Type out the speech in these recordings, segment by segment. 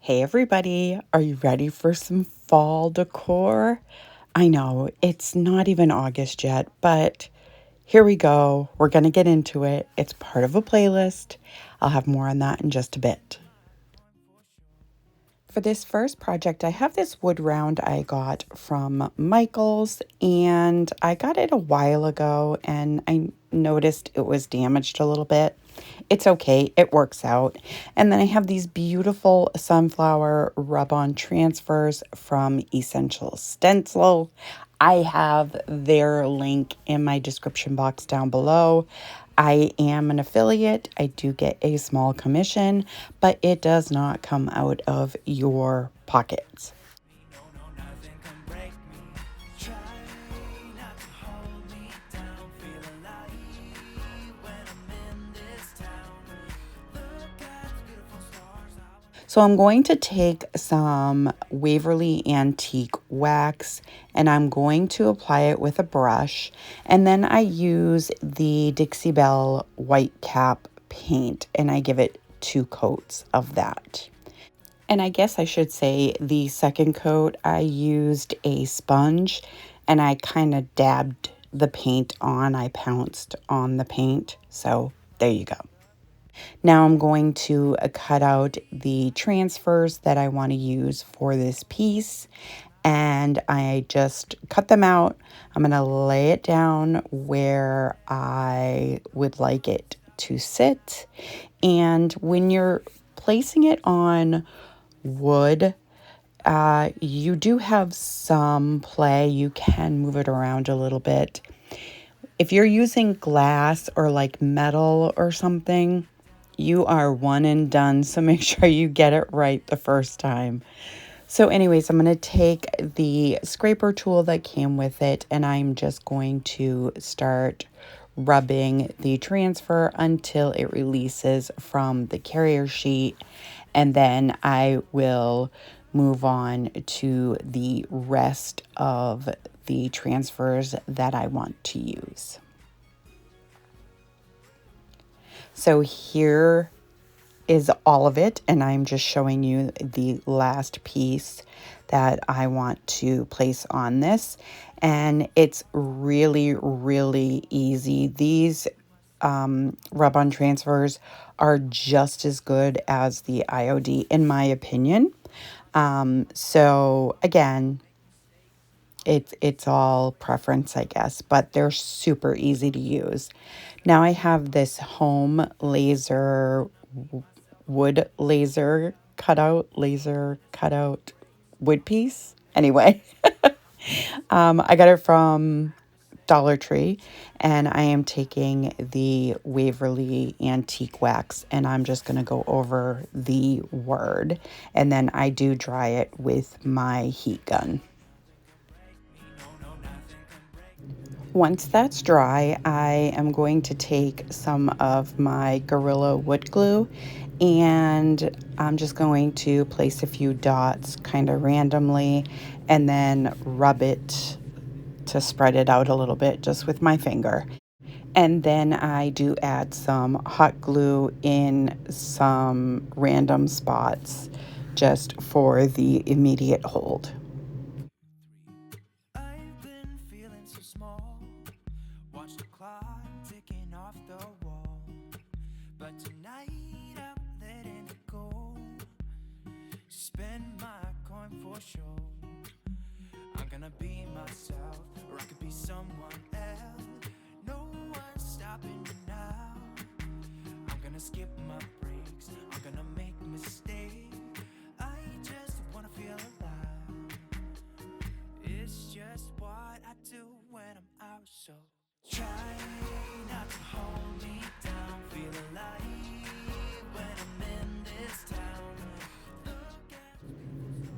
Hey everybody, are you ready for some fall decor? I know it's not even August yet, but here we go. We're going to get into it. It's part of a playlist. I'll have more on that in just a bit. For this first project, I have this wood round I got from Michael's, and I got it a while ago and I noticed it was damaged a little bit. It's okay, it works out. And then I have these beautiful sunflower rub-on transfers from Essential Stencil. I have their link in my description box down below. I am an affiliate. I do get a small commission, but it does not come out of your pockets. So I'm going to take some Waverly Antique wax and I'm going to apply it with a brush. And then I use the Dixie Belle White Cap paint and I give it 2 coats of that. And I guess I should say the second coat, I used a sponge and I kind of dabbed the paint on. I pounced on the paint. So there you go. Now I'm going to cut out the transfers that I want to use for this piece, and I just cut them out. I'm going to lay it down where I would like it to sit. And when you're placing it on wood, you do have some play. You can move it around a little bit. If you're using glass or like metal or something, you are one and done, so make sure you get it right the first time. So anyways, I'm going to take the scraper tool that came with it, and I'm just going to start rubbing the transfer until it releases from the carrier sheet, and then I will move on to the rest of the transfers that I want to use. So here is all of it, and I'm just showing you the last piece that I want to place on this. And it's really, really easy. These rub-on transfers are just as good as the IOD, in my opinion. So again, it's all preference, I guess, but they're super easy to use. Now I have this home laser wood laser cutout wood piece. Anyway, I got it from Dollar Tree, and I am taking the Waverly Antique Wax, and I'm just going to go over the word, and then I do dry it with my heat gun. Once that's dry, I am going to take some of my Gorilla wood glue, and I'm just going to place a few dots kind of randomly and then rub it to spread it out a little bit just with my finger. And then I do add some hot glue in some random spots just for the immediate hold. I'm gonna be myself, or I could be someone else. No one's stopping me now. I'm gonna skip my breaks, I'm gonna make mistakes. I just wanna feel alive. It's just what I do when I'm out, so try not to hold me down. Feel alive when I'm in this town.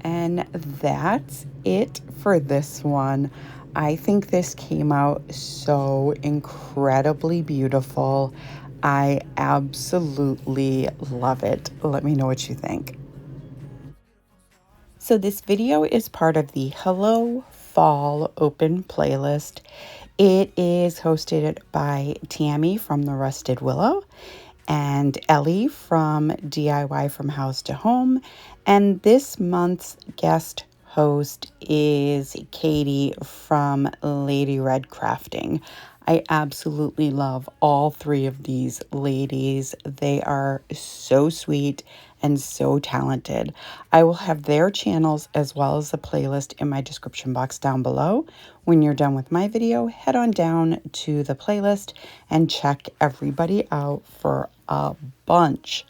And that's it for this one. I think this came out so incredibly beautiful. I absolutely love it. Let me know what you think. So this video is part of the Hello Fall Open playlist. It is hosted by Tammy from the Rusted Willow. and Ellie from DIY from House to Home. And this month's guest host is Katie from Lady Red Crafting. I absolutely love all three of these ladies. They are so sweet and so talented. I will have their channels as well as the playlist in my description box down below. When you're done with my video, head on down to the playlist and check everybody out for a bunch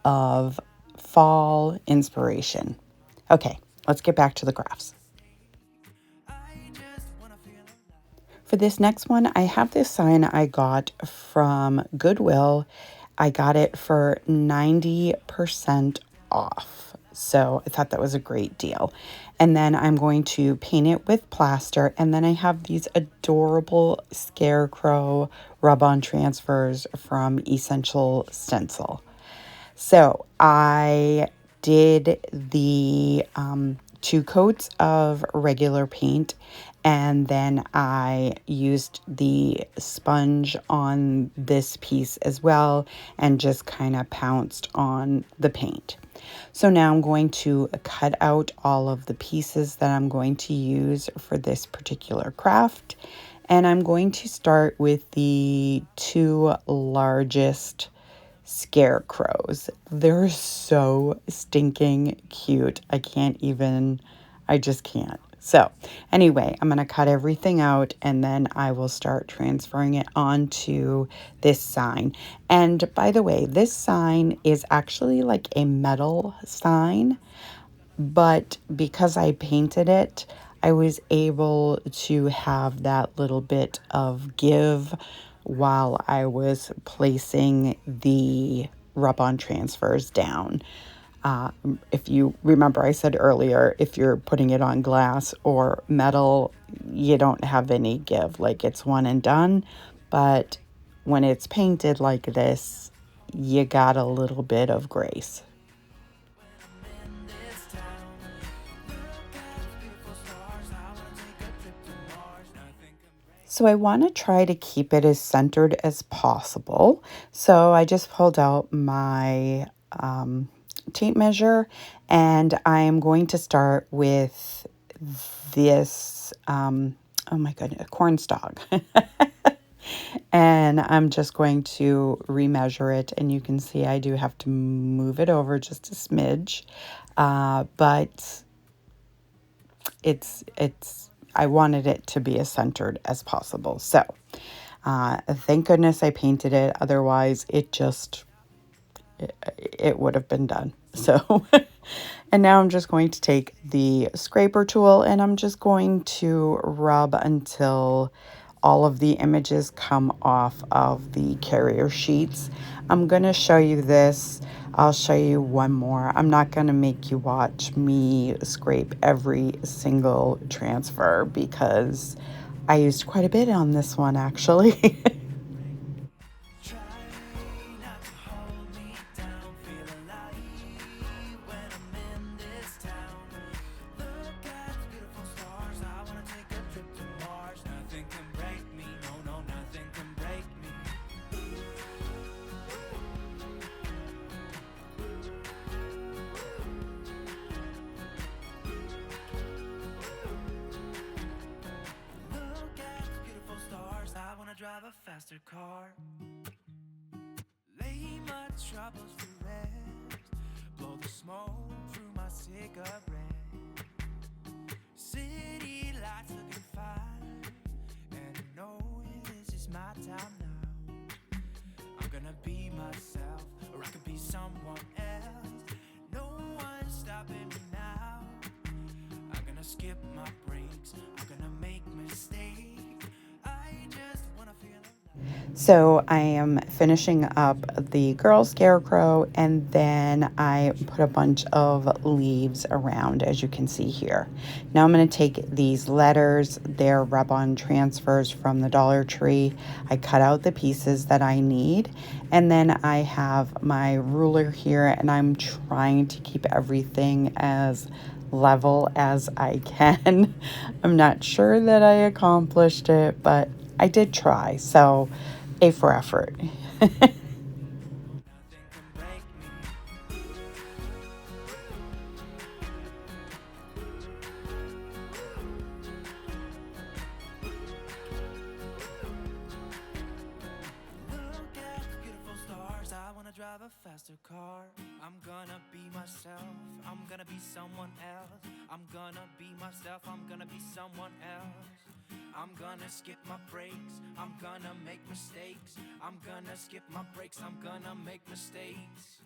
of fall inspiration. Okay, let's get back to the crafts. For this next one, I have this sign I got from Goodwill. I got it for 90% off. So I thought that was a great deal. And then I'm going to paint it with plaster. And then I have these adorable Scarecrow rub-on transfers from Essential Stencil. So I did the 2 coats of regular paint, and then I used the sponge on this piece as well and just kind of pounced on the paint. So now I'm going to cut out all of the pieces that I'm going to use for this particular craft. And I'm going to start with the 2 largest scarecrows. They're so stinking cute. I just can't. So anyway, I'm going to cut everything out and then I will start transferring it onto this sign. And by the way, this sign is actually like a metal sign, but because I painted it, I was able to have that little bit of give while I was placing the rub-on transfers down. If you remember, I said earlier, if you're putting it on glass or metal, you don't have any give, like it's one and done. But when it's painted like this, you got a little bit of grace. So I want to try to keep it as centered as possible. So I just pulled out my tape measure and I am going to start with this, oh my goodness, corn stalk. And I'm just going to remeasure it, and you can see I do have to move it over just a smidge, but I wanted it to be as centered as possible. So thank goodness I painted it, otherwise it would have been done. So and now I'm just going to take the scraper tool and I'm just going to rub until all of the images come off of the carrier sheets. I'm going to show you this. I'll show you one more. I'm not going to make you watch me scrape every single transfer because I used quite a bit on this one actually. Drive a faster car, lay my troubles to rest, blow the smoke through my cigarette. City lights looking fine, and I know this is my time now. I'm gonna be myself, or I could be someone else. No one's stopping me now. I'm gonna skip my breaks, I'm gonna make mistakes. So I am finishing up the girl scarecrow, and then I put a bunch of leaves around, as you can see here. Now I'm going to take these letters, they're rub-on transfers from the Dollar Tree. I cut out the pieces that I need, and then I have my ruler here, and I'm trying to keep everything as level as I can. I'm not sure that I accomplished it, but I did try, so A for effort. drive a faster car. I'm gonna be myself, I'm gonna be someone else. I'm gonna be myself, I'm gonna be someone else. I'm gonna skip my breaks, I'm gonna make mistakes. I'm gonna skip my breaks, I'm gonna make mistakes.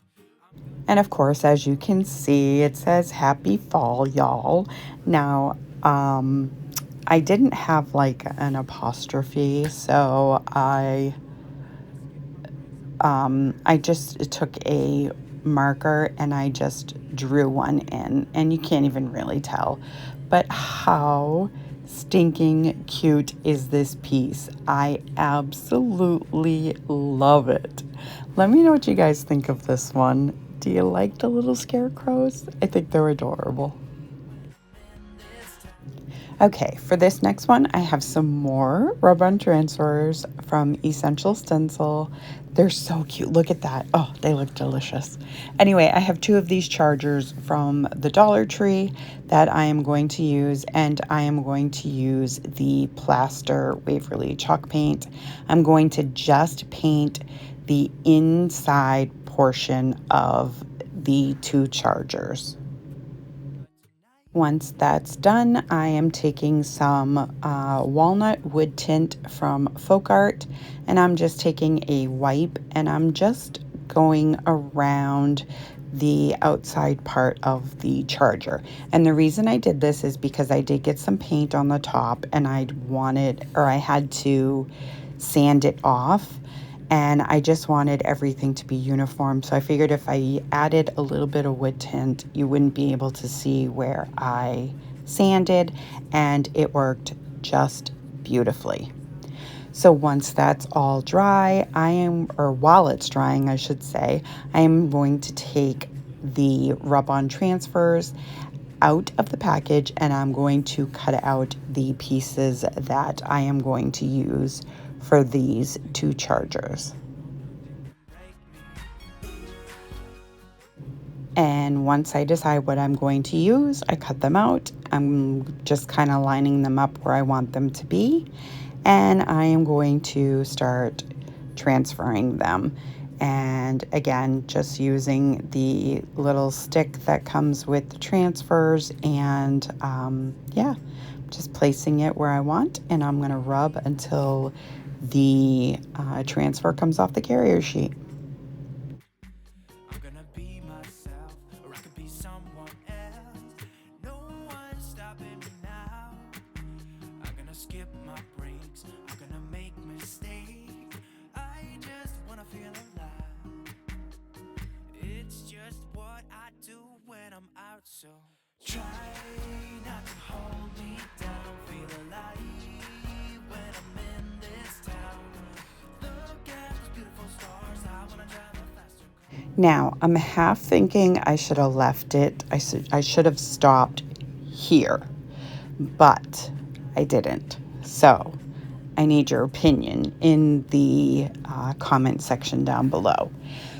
And of course, as you can see, it says happy fall, y'all. Now, I didn't have like an apostrophe, so I just took a marker and I just drew one in, and you can't even really tell. But how stinking cute is this piece? I absolutely love it. Let me know what you guys think of this one. Do you like the little scarecrows? I think they're adorable. Okay, for this next one, I have some more rub-on transfers from Essential Stencil. They're so cute. Look at that. Oh, they look delicious. Anyway, I have two of these chargers from the Dollar Tree that I am going to use, and I am going to use the Plaster Waverly chalk paint. I'm going to just paint the inside portion of the two chargers. Once that's done, I am taking some walnut wood tint from Folk Art, and I'm just taking a wipe and I'm just going around the outside part of the charger. And the reason I did this is because I did get some paint on the top and I had to sand it off. And I just wanted everything to be uniform. So I figured if I added a little bit of wood tint, you wouldn't be able to see where I sanded, and it worked just beautifully. So once that's all dry, while it's drying, I should say, I am going to take the rub-on transfers out of the package and I'm going to cut out the pieces that I am going to use for these two chargers. And once I decide what I'm going to use, I cut them out. I'm just kind of lining them up where I want them to be. And I am going to start transferring them. And again, just using the little stick that comes with the transfers, and yeah, just placing it where I want, and I'm gonna rub until the transfer comes off the carrier sheet. I'm gonna be myself, or I could be someone else. No one's stopping me now. I'm gonna skip my breaks, I'm gonna make mistakes. I just wanna feel alive. It's just what I do when I'm out, so try not to hold me down. Feel alive when I'm in this town. Look at those beautiful stars, I wanna drive a faster car. Now, I'm half thinking I should have left it. I should have stopped here, but I didn't. So I need your opinion in the comment section down below.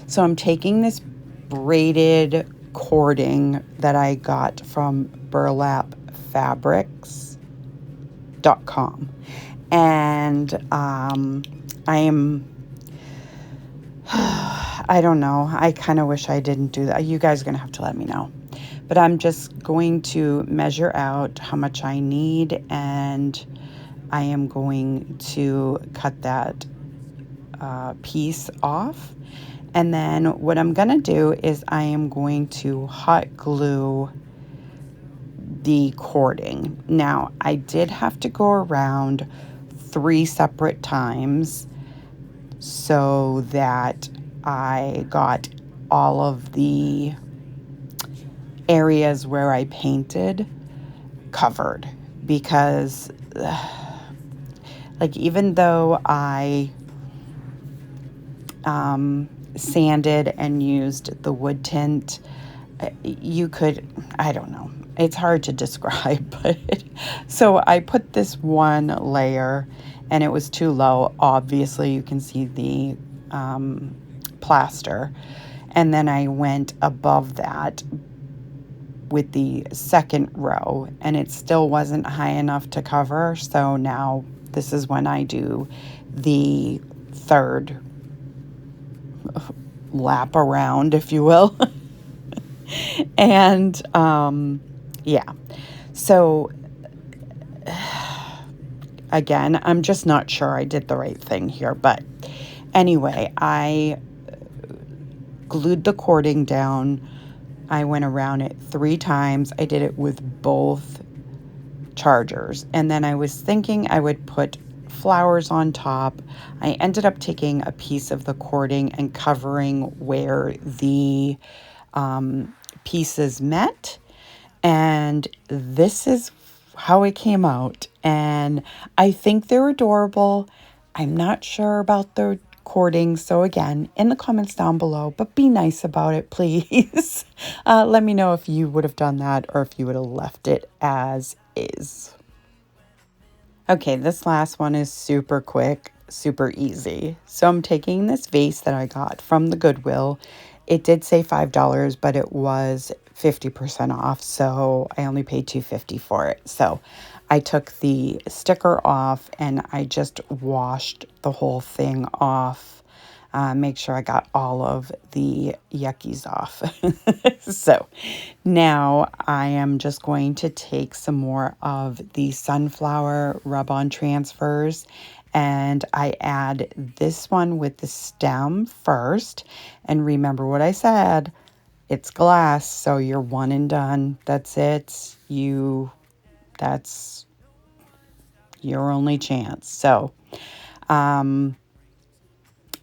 So I'm taking this braided cording that I got from burlapfabrics.com, and I don't know. I kind of wish I didn't do that. You guys are going to have to let me know. But I'm just going to measure out how much I need, and I am going to cut that piece off. And then what I'm going to do is I am going to hot glue the cording. Now, I did have to go around 3 separate times so that I got all of the areas where I painted covered, because like, even though I sanded and used the wood tint, you could, I don't know, it's hard to describe, but so I put this one layer and it was too low. Obviously you can see the plaster, and then I went above that with the second row and it still wasn't high enough to cover. So now this is when I do the third lap around, if you will. And yeah, so again, I'm just not sure I did the right thing here. But anyway, I glued the cording down. I went around it 3 times. I did it with both chargers. And then I was thinking I would put flowers on top. I ended up taking a piece of the cording and covering where the pieces met. And this is how it came out. And I think they're adorable. I'm not sure about the cording. So again, in the comments down below, but be nice about it, please. Let me know if you would have done that or if you would have left it as is. Okay, this last one is super quick, super easy. So I'm taking this vase that I got from the Goodwill. It did say $5, but it was 50% off, so I only paid $2.50 for it. So I took the sticker off and I just washed the whole thing off. Make sure I got all of the yuckies off. So now I am just going to take some more of the sunflower rub-on transfers, and I add this one with the stem first. And remember what I said, it's glass, so you're one and done. That's it. That's your only chance. So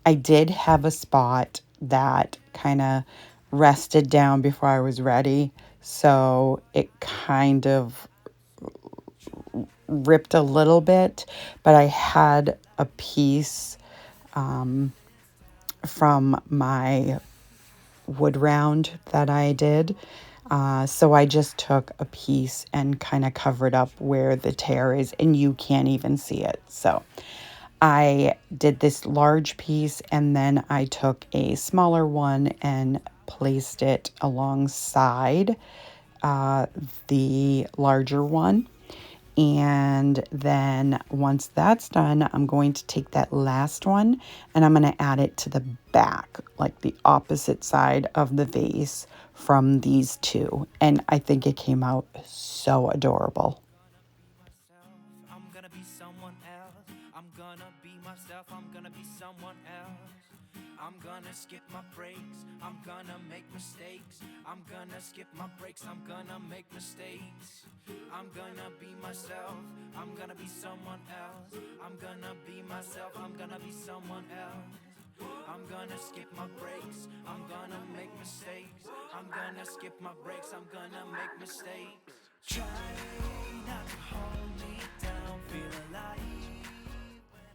I did have a spot that kind of rested down before I was ready, so it kind of ripped a little bit, but I had a piece from my wood round that I did. So I just took a piece and kind of covered up where the tear is, and you can't even see it. So I did this large piece, and then I took a smaller one and placed it alongside the larger one. And then once that's done, I'm going to take that last one and I'm going to add it to the back, like the opposite side of the vase from these two. And I think it came out so adorable. I'm gonna be someone else. I'm gonna be myself. I'm gonna be someone else. I'm gonna skip my breaks. I'm gonna make mistakes. I'm gonna skip my breaks. I'm gonna make mistakes. I'm gonna be myself. I'm gonna be someone else. I'm gonna be myself. I'm gonna be someone else. I'm gonna skip my breaks. I'm gonna make mistakes. I'm gonna skip my breaks. I'm gonna make mistakes. Try not to hold me down, feel alive.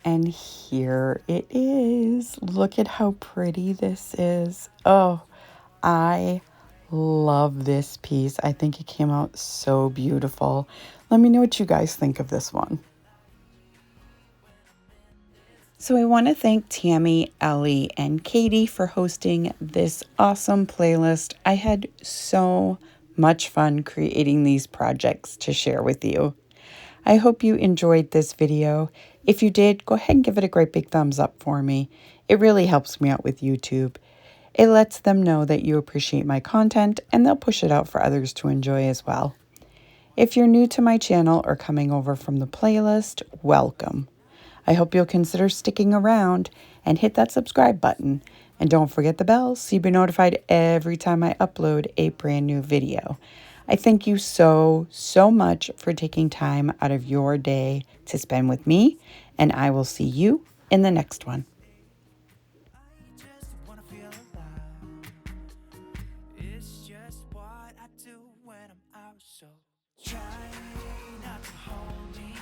And here it is. Look at how pretty this is. Oh, I love this piece. I think it came out so beautiful. Let me know what you guys think of this one. So I want to thank Tammy, Ellie, and Katie for hosting this awesome playlist. I had so much fun creating these projects to share with you. I hope you enjoyed this video. If you did, go ahead and give it a great big thumbs up for me. It really helps me out with YouTube. It lets them know that you appreciate my content, and they'll push it out for others to enjoy as well. If you're new to my channel or coming over from the playlist, welcome. I hope you'll consider sticking around and hit that subscribe button. And don't forget the bell so you'll be notified every time I upload a brand new video. I thank you so much for taking time out of your day to spend with me, and I will see you in the next one. I just wanna feel alive. It's just what I do when I'm out. So try not to hold me